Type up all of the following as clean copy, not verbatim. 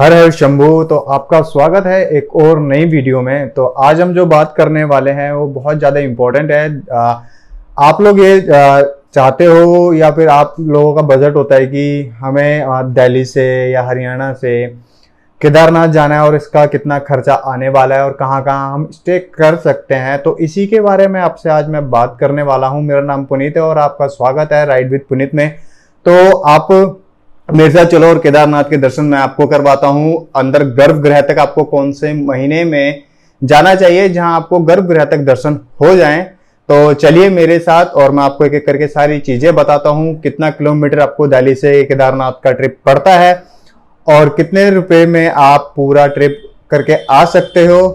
हर हर शंभू। तो आपका स्वागत है एक और नई वीडियो में। तो आज हम जो बात करने वाले हैं वो बहुत ज़्यादा इम्पोर्टेंट है। आप लोग ये चाहते हो या फिर आप लोगों का बजट होता है कि हमें दिल्ली से या हरियाणा से केदारनाथ जाना है और इसका कितना खर्चा आने वाला है और कहाँ कहाँ हम स्टे कर सकते हैं। तो इसी के बारे में आपसे आज मैं बात करने वाला हूँ। मेरा नाम पुनीत है और आपका स्वागत है राइड विद पुनीत में। तो आप मेरे साथ चलो और केदारनाथ के दर्शन मैं आपको करवाता हूँ। अंदर गर्भगृह तक आपको कौन से महीने में जाना चाहिए जहां आपको गर्भगृह तक दर्शन हो जाएं। तो चलिए मेरे साथ और मैं आपको एक एक करके सारी चीजें बताता हूँ। कितना किलोमीटर आपको दिल्ली से केदारनाथ का ट्रिप पड़ता है और कितने रुपए में आप पूरा ट्रिप करके आ सकते हो।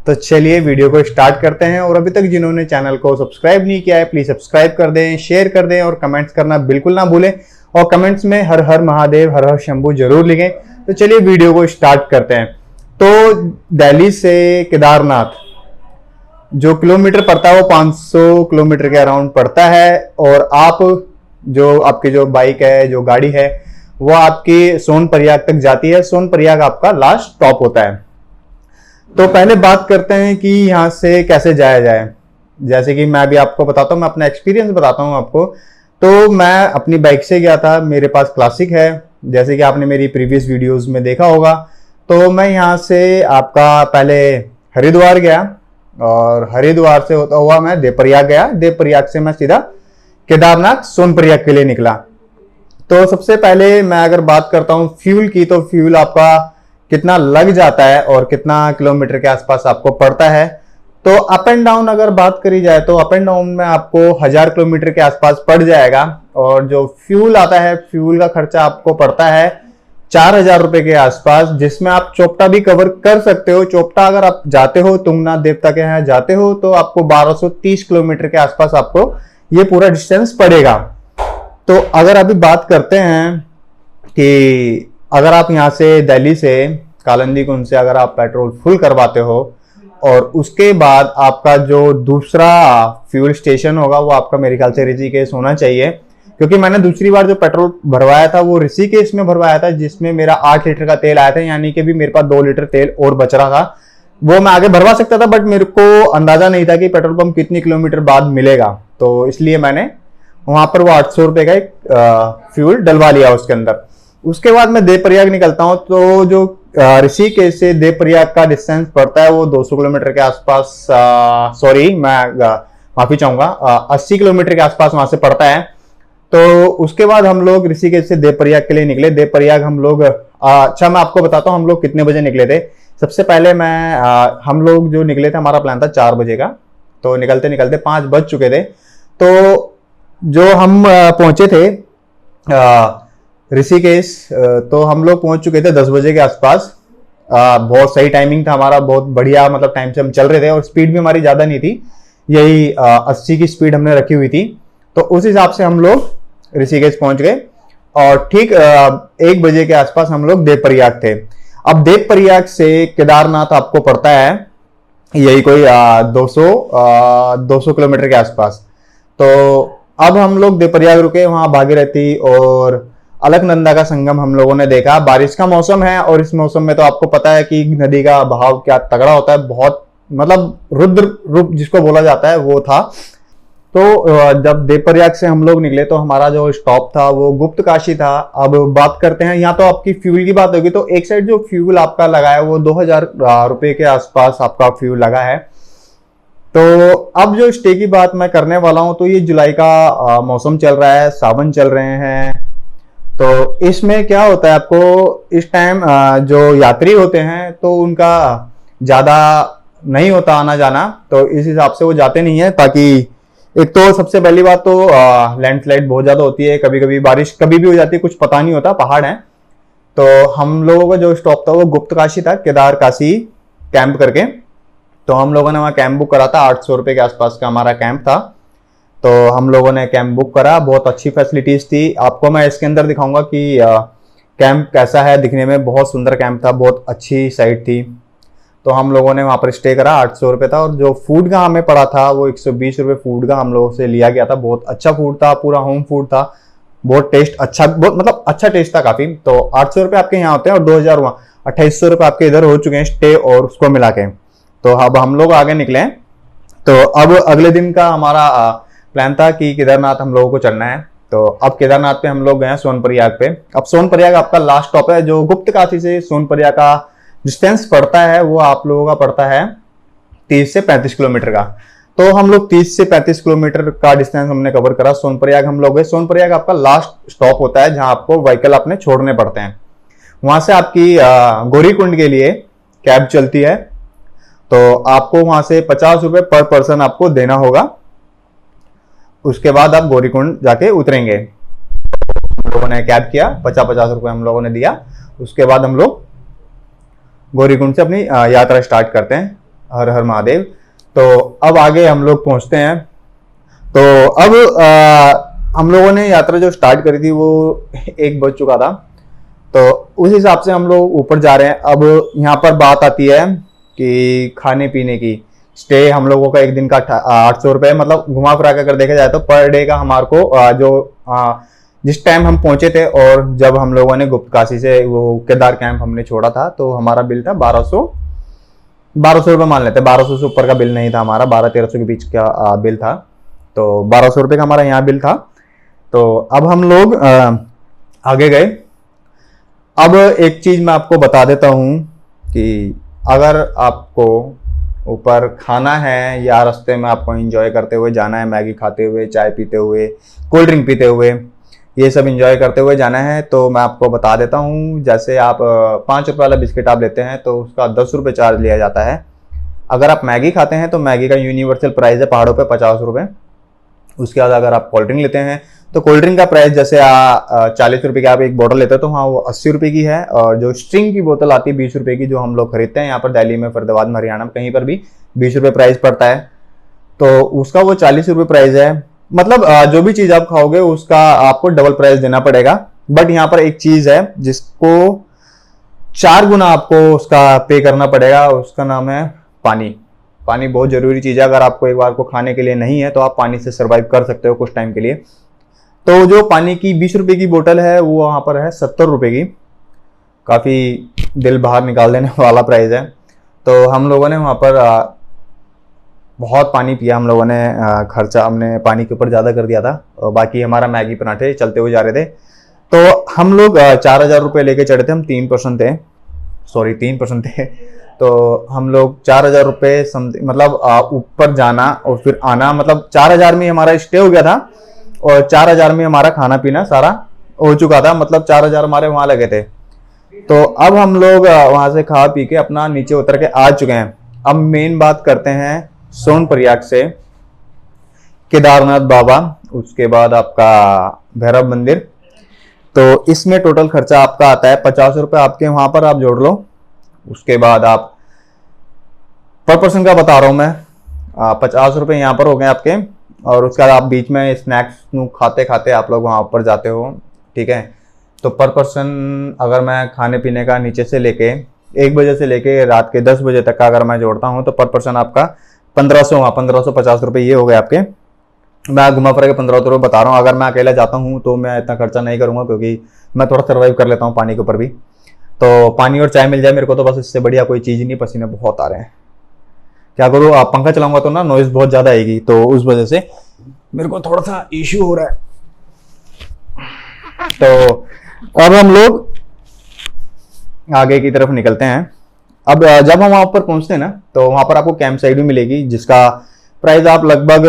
तो चलिए वीडियो को स्टार्ट करते हैं। और अभी तक जिन्होंने चैनल को सब्सक्राइब नहीं किया है प्लीज सब्सक्राइब कर दें, शेयर कर दें और कमेंट्स करना बिल्कुल ना भूलें। और कमेंट्स में हर हर महादेव हर हर शंभू जरूर लिखें। तो चलिए वीडियो को स्टार्ट करते हैं। तो दिल्ली से केदारनाथ जो किलोमीटर पड़ता है वो 500 किलोमीटर के अराउंड पड़ता है। और आप जो आपकी जो बाइक है जो गाड़ी है वो आपकी सोनप्रयाग तक जाती है। सोनप्रयाग आपका लास्ट स्टॉप होता है। तो पहले बात करते हैं कि यहाँ से कैसे जाया जाए। जैसे कि मैं भी आपको बताता हूँ, मैं अपना एक्सपीरियंस बताता हूँ आपको। तो मैं अपनी बाइक से गया था, मेरे पास क्लासिक है जैसे कि आपने मेरी प्रीवियस वीडियोस में देखा होगा। तो मैं यहाँ से आपका पहले हरिद्वार गया और हरिद्वार से होता हुआ मैं देवप्रयाग गया। देवप्रयाग से मैं सीधा केदारनाथ सोनप्रयाग के लिए निकला। तो सबसे पहले मैं अगर बात करता हूँ फ्यूल की, तो फ्यूल आपका कितना लग जाता है और कितना किलोमीटर के आसपास आपको पड़ता है। तो अप एंड डाउन अगर बात करी जाए तो अप एंड डाउन में आपको 1000 किलोमीटर के आसपास पड़ जाएगा। और जो फ्यूल आता है फ्यूल का खर्चा आपको पड़ता है 4000 रुपए के आसपास, जिसमें आप चोपटा भी कवर कर सकते हो। चोपटा अगर आप जाते हो तुंगनाथ देवता के यहाँ जाते हो तो आपको 1230 किलोमीटर के आसपास आपको ये पूरा डिस्टेंस पड़ेगा। तो अगर अभी बात करते हैं कि अगर आप यहाँ से दिल्ली से कालिंदी कुंज से अगर आप पेट्रोल फुल करवाते हो और उसके बाद आपका जो दूसरा फ्यूल स्टेशन होगा वो आपका मेरे ख्याल से ऋषिकेश होना चाहिए। क्योंकि मैंने दूसरी बार जो पेट्रोल भरवाया था वो ऋषिकेश में भरवाया था, जिसमें मेरा 8 लीटर का तेल आया था, यानी कि भी मेरे पास 2 लीटर तेल और बच रहा था। वो मैं आगे भरवा सकता था बट मेरे को अंदाजा नहीं था कि पेट्रोल पंप कितनी किलोमीटर बाद मिलेगा। तो इसलिए मैंने वहां पर वो 800 रुपए का एक फ्यूल डलवा लिया उसके अंदर। उसके बाद मैं देवप्रयाग निकलता हूँ। तो जो ऋषिकेश से देवप्रयाग का डिस्टेंस पड़ता है वो 200 किलोमीटर के आसपास, सॉरी मैं माफी चाहूंगा, 80 किलोमीटर के आसपास वहां से पड़ता है। तो उसके बाद हम लोग ऋषिकेश से देवप्रयाग के लिए निकले। देवप्रयाग हम लोग अच्छा मैं आपको बताता हूँ हम लोग कितने बजे निकले थे। सबसे पहले हम लोग जो निकले थे हमारा प्लान था 4 बजे का। तो निकलते निकलते 5 बज चुके थे। तो जो हम पहुंचे थे ऋषिकेश, तो हम लोग पहुंच चुके थे 10 बजे के आसपास। बहुत सही टाइमिंग था हमारा, बहुत बढ़िया मतलब टाइम से हम चल रहे थे और स्पीड भी हमारी ज्यादा नहीं थी, यही 80 की स्पीड हमने रखी हुई थी। तो उस हिसाब से हम लोग ऋषिकेश पहुंच गए और ठीक 1 बजे के आसपास हम लोग देवप्रयाग थे। अब देवप्रयाग से केदारनाथ आपको पड़ता है यही कोई 200 किलोमीटर के आसपास। तो अब हम लोग देवप्रयाग रुके, वहां भागीरथी और अलकनंदा का संगम हम लोगों ने देखा। बारिश का मौसम है और इस मौसम में तो आपको पता है कि नदी का बहाव क्या तगड़ा होता है, बहुत मतलब रुद्र रूप जिसको बोला जाता है वो था। तो जब देवप्रयाग से हम लोग निकले तो हमारा जो स्टॉप था वो गुप्त काशी था। अब बात करते हैं, यहाँ तो आपकी फ्यूल की बात होगी। तो एक साइड जो फ्यूल आपका लगा है वो 2000 रुपए के आसपास आपका फ्यूल लगा है। तो अब जो स्टे की बात मैं करने वाला हूं, तो ये जुलाई का मौसम चल रहा है, सावन चल रहे हैं। तो इसमें क्या होता है आपको इस टाइम जो यात्री होते हैं तो उनका ज्यादा नहीं होता आना जाना, तो इस हिसाब से वो जाते नहीं है। ताकि एक तो सबसे पहली बात तो लैंडस्लाइड बहुत ज्यादा होती है, कभी कभी बारिश कभी भी हो जाती है, कुछ पता नहीं होता, पहाड़ है। तो हम लोगों का जो स्टॉप था वो गुप्त काशी था, केदार काशी कैंप करके। तो हम लोगों ने वहाँ कैंप बुक करा था, 800 रुपए के आसपास का हमारा कैंप था। तो हम लोगों ने कैंप बुक करा, बहुत अच्छी फैसिलिटीज थी। आपको मैं इसके अंदर दिखाऊंगा कि कैंप कैसा है, दिखने में बहुत सुंदर कैंप था, बहुत अच्छी साइट थी। तो हम लोगों ने वहाँ पर स्टे करा, 800 रुपये था। और जो फूड का हमें पड़ा था वो 120 रुपये फूड का हम लोगों से लिया गया था। बहुत अच्छा फूड था, पूरा होम फूड था, बहुत टेस्ट अच्छा, बहुत मतलब अच्छा टेस्ट था काफी। तो 800 रुपये आपके यहाँ होते हैं और 2000 वहाँ। 2800 रुपये आपके इधर हो चुके हैं स्टे और उसको मिला के। तो अब हम लोग आगे निकले। तो अब अगले दिन का हमारा प्लान था कि केदारनाथ हम लोगों को चलना है। तो अब केदारनाथ पे हम लोग गए सोनप्रयाग पे। अब सोनप्रयाग आपका लास्ट स्टॉप है। जो गुप्तकाशी से सोनप्रयाग का डिस्टेंस पड़ता है वो आप लोगों का पड़ता है 30 से 35 किलोमीटर का। तो हम लोग 30 से 35 किलोमीटर का डिस्टेंस हमने कवर करा। सोनप्रयाग हम लोग गए। सोनप्रयाग आपका लास्ट स्टॉप होता है जहां आपको व्हीकल अपने छोड़ने पड़ते हैं। वहां से आपकी गौरीकुंड के लिए कैब चलती है। तो आपको वहां से 50 रुपए पर पर्सन आपको देना होगा। उसके बाद आप गौरीकुंड जाके उतरेंगे। हम लोगों ने कैब किया, 50-50 रुपए हम लोगों ने दिया। उसके बाद हम लोग गौरीकुंड से अपनी यात्रा स्टार्ट करते हैं। हर हर महादेव। तो अब आगे हम लोग पहुंचते हैं। तो अब हम लोगों ने यात्रा जो स्टार्ट करी थी वो 1 बज चुका था। तो उस हिसाब से हम लोग ऊपर जा रहे हैं। अब यहाँ पर बात आती है कि खाने पीने की। स्टे हम लोगों का एक दिन का 800 रुपए, मतलब घुमा फिरा के अगर देखा जाए तो पर डे का हमारे को जिस टाइम हम पहुंचे थे और जब हम लोगों ने गुप्तकाशी से वो केदार कैंप हमने छोड़ा था तो हमारा बिल था 1200 रुपये मान लेते हैं। 1200 से ऊपर का बिल नहीं था हमारा, 1200-1300 के बीच का बिल था। तो 1200 रुपये का हमारा यहाँ बिल था। तो अब हम लोग आगे गए। अब एक चीज मैं आपको बता देता हूं कि अगर आपको ऊपर खाना है या रास्ते में आपको एंजॉय करते हुए जाना है, मैगी खाते हुए, चाय पीते हुए, कोल्ड ड्रिंक पीते हुए, ये सब एंजॉय करते हुए जाना है, तो मैं आपको बता देता हूँ। जैसे आप 5 रुपये वाला बिस्किट आप लेते हैं तो उसका 10 रुपये चार्ज लिया जाता है। अगर आप मैगी खाते हैं तो मैगी का यूनिवर्सल प्राइस है पहाड़ों पे 50 रुपये। उसके बाद अगर आप कोल्ड ड्रिंक लेते हैं तो कोल्ड ड्रिंक का प्राइस जैसे 40 रुपये की आप एक बोतल लेते हो तो हाँ वो 80 रुपये की है। और जो स्ट्रिंग की बोतल आती है 20 रुपये की, जो हम लोग खरीदते हैं यहाँ पर दिल्ली में, फरीदाबाद में, हरियाणा में, कहीं पर भी 20 रुपये प्राइस पड़ता है। तो उसका वो 40 रुपये प्राइस है। मतलब जो भी चीज आप खाओगे उसका आपको डबल प्राइस देना पड़ेगा। बट यहाँ पर एक चीज है जिसको 4 गुना आपको उसका पे करना पड़ेगा, उसका नाम है पानी। पानी बहुत जरूरी चीज है। अगर आपको एक बार को खाने के लिए नहीं है तो आप पानी से सर्वाइव कर सकते हो कुछ टाइम के लिए। तो जो पानी की 20 रुपए की बोतल है वो वहां पर है 70 रुपए की। काफी दिल बाहर निकाल देने वाला प्राइस है। तो हम लोगों ने वहां पर बहुत पानी पिया। हम लोगों ने खर्चा हमने पानी के ऊपर ज्यादा कर दिया था। और बाकी हमारा मैगी पराठे चलते हुए जा रहे थे। तो हम लोग 4000 रुपये लेके चढ़े थे। हम 3% थे, सॉरी 3% थे। तो हम लोग 4000 रुपये समथिंग, मतलब ऊपर जाना और फिर आना, मतलब 4000 में हमारा स्टे हो गया था और 4000 में हमारा खाना पीना सारा हो चुका था। मतलब 4000 हमारे वहां लगे थे। तो अब हम लोग वहां से खा पी के अपना नीचे उतर के आ चुके हैं। अब मेन बात करते हैं सोनप्रयाग से केदारनाथ बाबा, उसके बाद आपका भैरव मंदिर। तो इसमें टोटल खर्चा आपका आता है 50 रुपये आपके वहां पर आप जोड़ लो। उसके बाद आप पर पर्सन का बता रहा हूं मैं, 50 रुपये यहाँ पर हो गए आपके। और उसके बाद आप बीच में स्नैक्स खाते खाते आप लोग वहां ऊपर जाते हो, ठीक है। तो पर पर्सन अगर मैं खाने पीने का नीचे से लेके 1 बजे से लेके रात के 10 बजे तक का अगर मैं जोड़ता हूँ तो पर पर्सन आपका 1550 रुपये ये हो गए आपके। मैं घुमा फिरा के 1500 रुपये बता रहा हूँ। अगर मैं अकेला जाता हूँ तो मैं इतना खर्चा नहीं करूंगा क्योंकि मैं थोड़ा सर्वाइव कर लेता हूँ पानी के ऊपर भी। तो पानी और चाय मिल जाए मेरे को तो बस, इससे बढ़िया कोई चीज़ नहीं। पसीने बहुत आ रहे हैं, क्या करूँ। आप पंखा चलाऊंगा तो ना नॉइज बहुत ज़्यादा आएगी, तो उस वजह से मेरे को थोड़ा सा इश्यू हो रहा है। तो अब हम लोग आगे की तरफ निकलते हैं। अब जब हम वहां पर पहुंचते हैं ना तो वहां पर आपको कैंप साइट भी मिलेगी जिसका प्राइस आप लगभग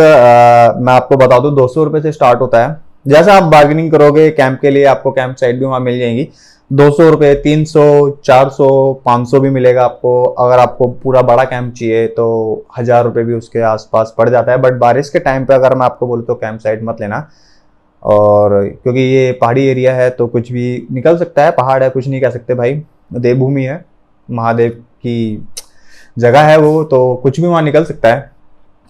मैं आपको बता दूं 200 रुपये से स्टार्ट होता है। जैसा आप बार्गेनिंग करोगे कैंप के लिए आपको कैंप साइट भी वहां मिल जाएंगी। 200 रुपये, 300, 400, 500 भी मिलेगा आपको। अगर आपको पूरा बड़ा कैंप चाहिए तो 1000 रुपये भी उसके आसपास पड़ जाता है। बट बारिश के टाइम पे अगर मैं आपको बोलूँ तो कैंप साइट मत लेना। और क्योंकि ये पहाड़ी एरिया है तो कुछ भी निकल सकता है। पहाड़ है, कुछ नहीं कह सकते भाई, देवभूमि है, महादेव की जगह है वो, तो कुछ भी वहाँ निकल सकता है।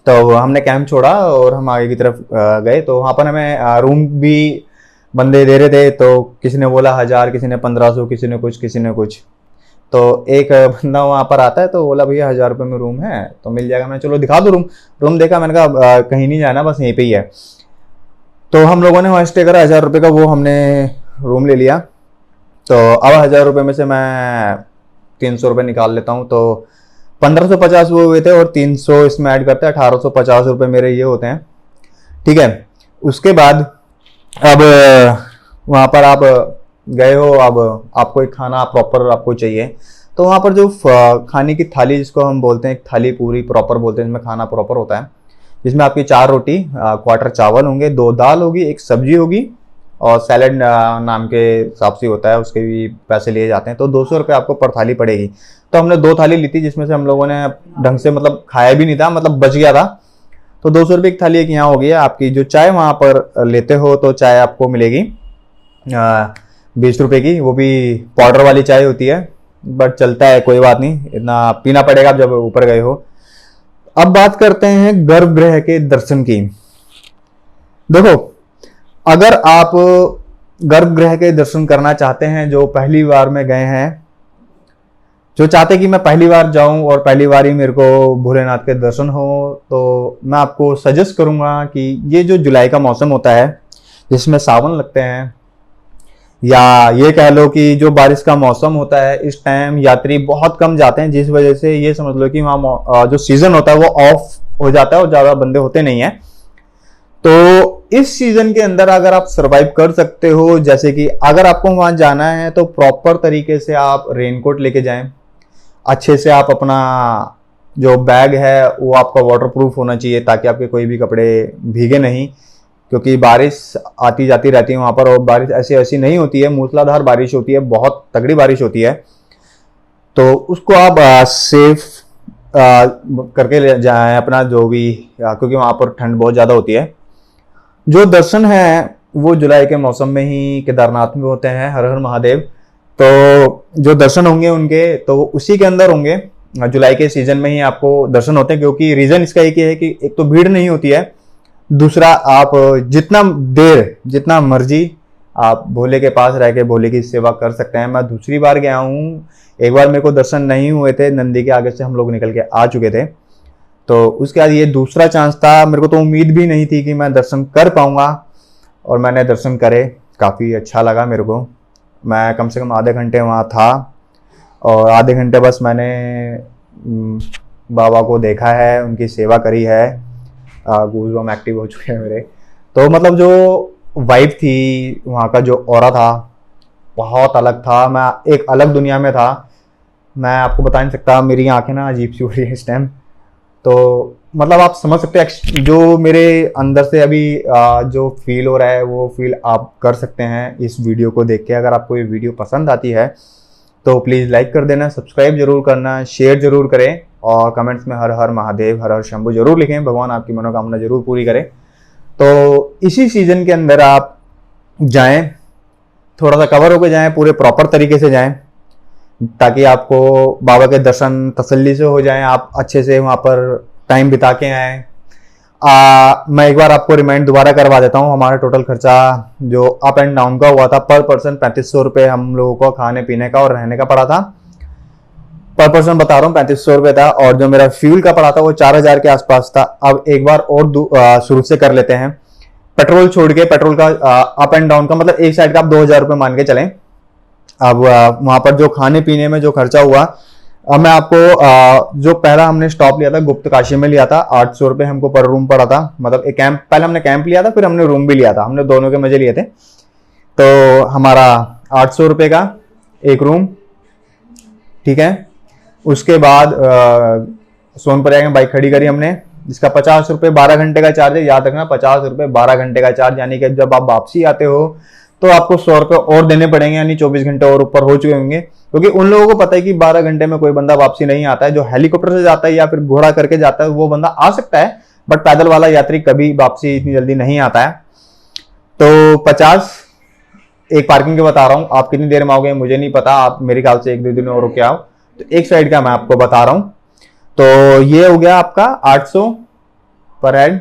तो हमने कैंप छोड़ा और हम आगे की तरफ गए। तो वहाँ पर हमें रूम भी बंदे दे रहे थे। तो किसी ने बोला 1000, किसी ने 1500, किसी ने कुछ, किसी ने कुछ। तो एक बंदा वहाँ पर आता है तो बोला भैया 1000 रुपये में रूम है तो मिल जाएगा। मैं चलो दिखा दो रूम। रूम देखा, मैंने कहा कहीं नहीं जाना, बस यहीं पे ही है। तो हम लोगों ने वहाँ स्टे करा। 1000 रुपये का वो हमने रूम ले लिया। तो अब 1000 रुपये में से मैं 300 रुपये निकाल लेता हूँ, तो 1550 वो हुए थे और 300 इसमें ऐड करते हैं, 1850 रुपये मेरे ये होते हैं। ठीक है, उसके बाद अब वहाँ पर आप गए हो, अब आपको एक खाना प्रॉपर आपको चाहिए, तो वहाँ पर जो खाने की थाली जिसको हम बोलते हैं, एक थाली पूरी प्रॉपर बोलते हैं, जिसमें खाना प्रॉपर होता है, जिसमें आपकी 4 रोटी, क्वार्टर चावल होंगे, 2 दाल होगी, 1 सब्जी होगी और सैलेड नाम के हिसाब से होता है, उसके भी पैसे लिए जाते हैं। तो 200 रुपये आपको पर थाली पड़ेगी। तो हमने 2 थाली ली थी, जिसमें से हम लोगों ने ढंग से मतलब खाया भी नहीं था, मतलब बच गया था। तो 200 रुपये की थाली एक यहाँ हो गई है। आपकी जो चाय वहाँ पर लेते हो तो चाय आपको मिलेगी 20 रुपये की, वो भी पाउडर वाली चाय होती है, बट चलता है, कोई बात नहीं, इतना पीना पड़ेगा जब ऊपर गए हो। अब बात करते हैं गर्भगृह के दर्शन की। देखो, अगर आप गर्भगृह के दर्शन करना चाहते हैं, जो पहली बार में गए हैं, जो चाहते कि मैं पहली बार जाऊं और पहली बार ही मेरे को भोलेनाथ के दर्शन हो, तो मैं आपको सजेस्ट करूंगा कि ये जो जुलाई का मौसम होता है, जिसमें सावन लगते हैं, या ये कह लो कि जो बारिश का मौसम होता है, इस टाइम यात्री बहुत कम जाते हैं, जिस वजह से ये समझ लो कि वहाँ जो सीजन होता है वो ऑफ हो जाता है और ज़्यादा बंदे होते नहीं है। तो इस सीजन के अंदर अगर आप सरवाइव कर सकते हो, जैसे कि अगर आपको वहां जाना है तो प्रॉपर तरीके से आप रेनकोट लेके जाएं, अच्छे से आप अपना जो बैग है वो आपका वाटरप्रूफ होना चाहिए, ताकि आपके कोई भी कपड़े भीगे नहीं, क्योंकि बारिश आती जाती रहती है वहां पर, और बारिश ऐसी ऐसी नहीं होती है, मूसलाधार बारिश होती है, बहुत तगड़ी बारिश होती है। तो उसको आप सेफ करके ले जाएं अपना, जो भी, क्योंकि वहां पर ठंड बहुत ज़्यादा होती है। जो दर्शन है वो जुलाई के मौसम में ही केदारनाथ में होते हैं, हर हर महादेव। तो जो दर्शन होंगे उनके, तो उसी के अंदर होंगे, जुलाई के सीजन में ही आपको दर्शन होते हैं, क्योंकि रीजन इसका एक ही है कि एक तो भीड़ नहीं होती है, दूसरा आप जितना मर्जी आप भोले के पास रह के भोले की सेवा कर सकते हैं। मैं दूसरी बार गया हूँ, एक बार मेरे को दर्शन नहीं हुए थे, नंदी के आगे से हम लोग निकल के आ चुके थे, तो उसके बाद ये दूसरा चांस था। मेरे को तो उम्मीद भी नहीं थी कि मैं दर्शन कर पाऊंगा, और मैंने दर्शन करे, काफ़ी अच्छा लगा मेरे को। मैं कम से कम आधे घंटे वहाँ था, और आधे घंटे बस मैंने बाबा को देखा है, उनकी सेवा करी है, गूज़बम्स एक्टिव हो चुके हैं मेरे। तो मतलब जो वाइब थी वहाँ का, जो ऑरा था, बहुत अलग था। मैं एक अलग दुनिया में था, मैं आपको बता नहीं सकता, मेरी आंखें ना अजीब सी हो रही है इस टाइम। तो मतलब आप समझ सकते हैं जो मेरे अंदर से अभी जो फील हो रहा है, वो फील आप कर सकते हैं इस वीडियो को देख के। अगर आपको ये वीडियो पसंद आती है तो प्लीज़ लाइक कर देना, सब्सक्राइब जरूर करना, शेयर जरूर करें, और कमेंट्स में हर हर महादेव, हर हर शंभू जरूर लिखें, भगवान आपकी मनोकामना जरूर पूरी करें। तो इसी सीजन के अंदर आप जाएं, थोड़ा सा कवर होकर जाएं, पूरे प्रॉपर तरीके से जाएं, ताकि आपको बाबा के दर्शन तसल्ली से हो जाएं, आप अच्छे से वहाँ पर टाइम बिता के आएँ। मैं एक बार आपको रिमाइंड दोबारा करवा देता हूँ। हमारा टोटल खर्चा जो अप एंड डाउन का हुआ था, पर पर्सन 3500 रुपये हम लोगों को खाने पीने का और रहने का पड़ा था। पर पर्सन बता रहा हूँ 3500 रुपये था, और जो मेरा फ्यूल का पड़ा था वो 4000 के आसपास था। अब एक बार और शुरू से कर लेते हैं, पेट्रोल छोड़ के, पेट्रोल का अप एंड डाउन का मतलब एक साइड का आप 2000 रुपये मान के चलें। अब वहां पर जो खाने पीने में जो खर्चा हुआ, अब मैं आपको जो पहला हमने स्टॉप लिया था गुप्त काशी में लिया था, 800 रुपये हमको पर रूम पड़ा था। मतलब एक कैंप, पहले हमने कैंप लिया था, फिर हमने रूम भी लिया था, हमने दोनों के मजे लिए थे। तो हमारा 800 रुपये का एक रूम, ठीक है। उसके बाद सोनपुर में बाइक खड़ी करी हमने, जिसका 50 रुपये 12 घंटे का चार्ज है, याद रखना 50 रुपये 12 घंटे का चार्ज, यानी कि जब आप वापसी आते हो तो आपको 100 रुपये और देने पड़ेंगे, यानी 24 घंटे और ऊपर हो चुके होंगे। क्योंकि उन लोगों को पता है कि 12 घंटे में कोई बंदा वापसी नहीं आता है। जो हेलीकॉप्टर से जाता है या फिर घोड़ा करके जाता है वो बंदा आ सकता है, बट पैदल वाला यात्री कभी वापसी इतनी जल्दी नहीं आता है। तो 50 एक पार्किंग के बता रहा हूँ, आप कितनी देर में आओगे मुझे नहीं पता, आप मेरे ख्याल से 1-2 दिन और रुके आओ। तो एक साइड का मैं आपको बता रहा हूँ। तो ये हो गया आपका 800 पर हेड,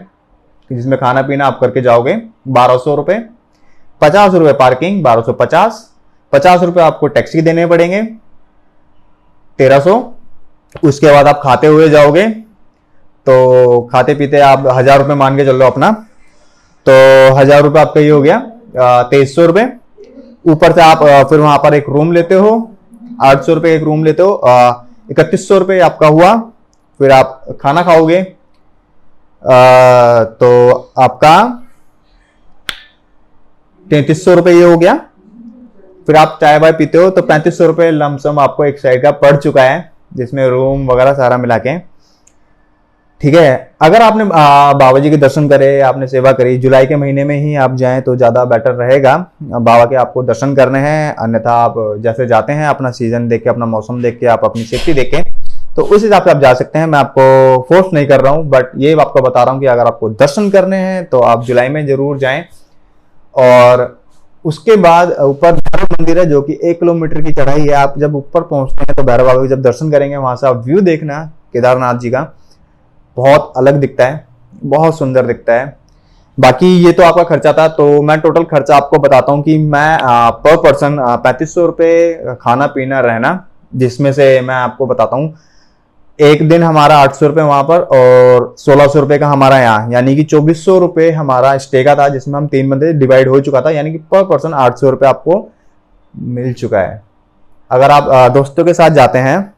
जिसमें खाना पीना आप करके जाओगे 1200 रुपये, 50 रुपये पार्किंग 1250, 50 रुपये आपको टैक्सी देने पड़ेंगे 1300। उसके बाद आप खाते हुए जाओगे, तो खाते पीते आप 1000 रुपये मान के चल लो अपना, तो 1000 रुपये आपका ये हो गया 2300 रुपये। ऊपर से आप फिर वहां पर एक रूम लेते हो, 800 रुपये एक रूम लेते हो, 3100 रुपये आपका हुआ। फिर आप खाना खाओगे तो आपका 3300 रुपये ये हो गया। फिर आप चाय वाय पीते हो तो 3500 रुपये लमसम आपको एक साइड का पड़ चुका है, जिसमें रूम वगैरह सारा मिला के। ठीक है, अगर आपने बाबा जी के दर्शन करे, आपने सेवा करी, जुलाई के महीने में ही आप जाएं तो ज़्यादा बेटर रहेगा। बाबा के आपको दर्शन करने हैं, अन्यथा आप जैसे जाते हैं अपना सीजन देख के, अपना मौसम देख के, आप अपनी सेफ्टी देख के, तो उस हिसाब से आप जा सकते हैं। मैं आपको फोर्स नहीं कर रहा हूँ, बट ये आपको बता रहा हूँ कि अगर आपको दर्शन करने हैं तो आप जुलाई में जरूर जाएं। और उसके बाद ऊपर भैरव मंदिर है, जो कि 1 किलोमीटर की चढ़ाई है। आप जब ऊपर पहुंचते हैं तो भैरव बाबा के जब दर्शन करेंगे, वहां से आप व्यू देखना केदारनाथ जी का, बहुत अलग दिखता है, बहुत सुंदर दिखता है। बाकी ये तो आपका खर्चा था, तो मैं टोटल खर्चा आपको बताता हूँ कि मैं पर पर्सन 3500 रुपये खाना पीना रहना, जिसमें से मैं आपको बताता हूँ एक दिन हमारा 800 रुपये वहां पर और 1600 रुपये का हमारा यहाँ, यानी कि 2400 रुपये हमारा स्टे का था, जिसमें हम 3 बंदे डिवाइड हो चुका था, यानी कि पर पर्सन 800 रुपये आपको मिल चुका है। अगर आप दोस्तों के साथ जाते हैं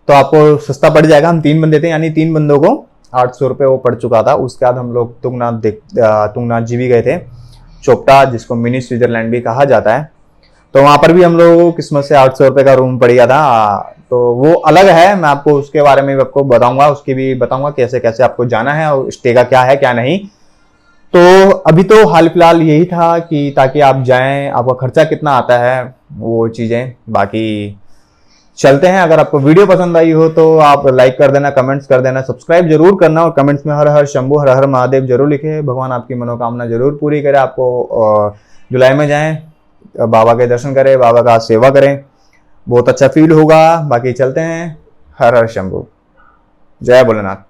तो आपको सस्ता पड़ जाएगा। हम 3 बंदे थे, यानी 3 बंदों को 800 रुपये वो पड़ चुका था। उसके बाद हम लोग तुंगनाथ जी भी गए थे, चोपटा, जिसको मिनी स्विट्जरलैंड भी कहा जाता है। तो वहां पर भी हम लोगों को किस्मत से 800 रुपये का रूम पड़ गया था। तो वो अलग है, मैं आपको उसके बारे में भी आपको बताऊंगा, उसकी भी बताऊंगा कैसे कैसे आपको जाना है और स्टे का क्या है क्या नहीं। तो अभी तो हाल फिलहाल यही था कि ताकि आप जाएं, आपका खर्चा कितना आता है वो चीजें। बाकी चलते हैं। अगर आपको वीडियो पसंद आई हो तो आप लाइक कर देना, कमेंट्स कर देना, सब्सक्राइब जरूर करना और कमेंट्स में हर हर शंभू हर हर महादेव जरूर लिखे। भगवान आपकी मनोकामना जरूर पूरी करे। आपको जुलाई में जाएं, बाबा के दर्शन करें, बाबा का सेवा करें, बहुत अच्छा फील होगा। बाकी चलते हैं। हर हर शंभू, जय भोलेनाथ।